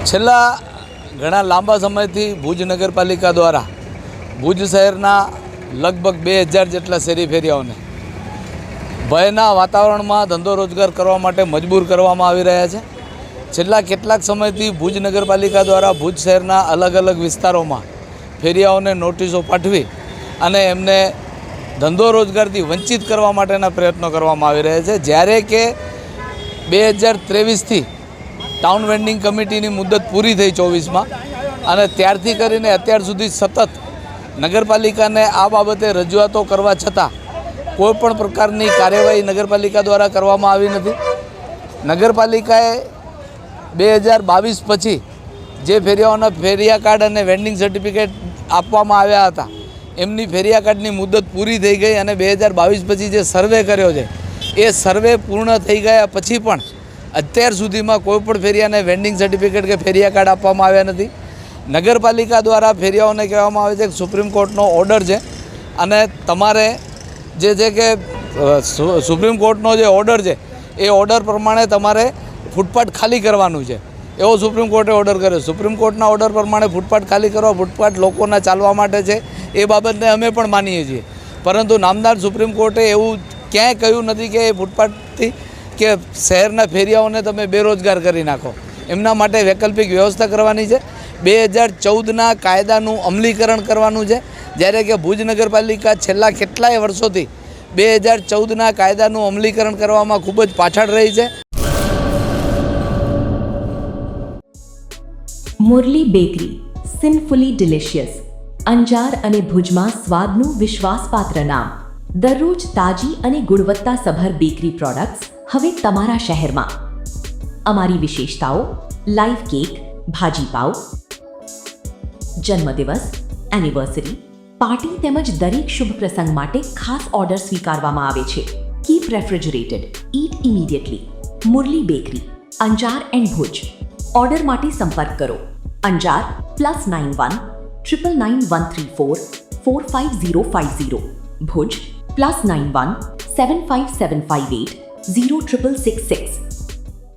છેલ્લા ઘણા લાંબા સમયથી ભુજ નગરપાલિકા દ્વારા ભુજ શહેરના લગભગ 2000 જેટલા શેરી ફેરિયાઓને ભયના વાતાવરણમાં ધંધો રોજગાર કરવા માટે મજબૂર કરવામાં આવી રહ્યા છે. છેલ્લા કેટલાક સમયથી ભુજ નગરપાલિકા દ્વારા ભુજ શહેરના અલગ અલગ વિસ્તારોમાં ફેરિયાઓને નોટિસો પાઠવી અને એમને ધંધો રોજગારથી વંચિત કરવા માટેના પ્રયત્નો કરવામાં આવી રહ્યા છે. જ્યારે કે 2023થી ટાઉન વેન્ડિંગ કમિટીની મુદત પૂરી થઈ 24માં અને ત્યારથી કરીને અત્યાર સુધી સતત નગરપાલિકાને આ બાબતે રજૂઆતો કરવા છતાં કોઈપણ પ્રકારની કાર્યવાહી નગરપાલિકા દ્વારા કરવામાં આવી નથી. નગરપાલિકાએ 2022 પછી જે ફેરિયાઓના ફેરિયા કાર્ડ અને વેન્ડિંગ સર્ટિફિકેટ આપવામાં આવ્યા હતા એમની ફેરિયા કાર્ડની મુદત પૂરી થઈ ગઈ અને 2022 પછી જે સર્વે કર્યો છે એ સર્વે પૂર્ણ થઈ ગયા પછી પણ અત્યાર સુધીમાં કોઈપણ ફેરિયાને વેન્ડિંગ સર્ટિફિકેટ કે ફેરિયા કાર્ડ આપવામાં આવ્યા નથી. નગરપાલિકા દ્વારા ફેરિયાઓને કહેવામાં આવે છે કે સુપ્રીમ કોર્ટનો ઓર્ડર છે અને તમારે જે છે કે સુપ્રીમ કોર્ટનો જે ઓર્ડર છે એ ઓર્ડર પ્રમાણે તમારે ફૂટપાથ ખાલી કરવાનું છે એવો સુપ્રીમ કોર્ટે ઓર્ડર કર્યો. સુપ્રીમ કોર્ટના ઓર્ડર પ્રમાણે ફૂટપાથ ખાલી કરવા, ફૂટપાથ લોકોના ચાલવા માટે છે એ બાબતને અમે પણ માનીએ છીએ, પરંતુ નામદાર સુપ્રીમ કોર્ટે એવું ક્યાંય કહ્યું નથી કે એ ફૂટપાથથી કે શહેરના ફેરિયાઓને તમે બેરોજગાર કરી નાખો. એમના માટે વૈકલ્પિક વ્યવસ્થા કરવાની છે. 2014ના કાયદાનું અમલીકરણ કરવાનું છે, જ્યારે કે ભુજ નગરપાલિકા છેલ્લા કેટલાય વર્ષોથી 2014ના કાયદાનું અમલીકરણ કરવામાં ખૂબ જ પાછળ રહી છે. મુરલી બેકરી, સિન્ફુલી ડિલિશિયસ, અંજાર અને ભુજમાં સ્વાદનું વિશ્વાસપાત્ર નામ. દરરોજ તાજી અને ગુણવત્તાસભર બેકરી પ્રોડક્ટ્સ હવે તમારા શહેરમાં. અમારી વિશેષતાઓ: લાઈવ કેક, ભાજી પાવ, જન્મદિવસ, એનિવર્સરી, પાર્ટી તેમજ દરેક શુભ પ્રસંગ માટે ખાસ ઓર્ડર સ્વીકારવામાં આવે છે. Keep refrigerated, eat immediately. Murli bakery, Anjar and Bhuj. Order માટે સંપર્ક કરો. અંજાર +91 999 134 45050. ભુજ +91 75758 0666.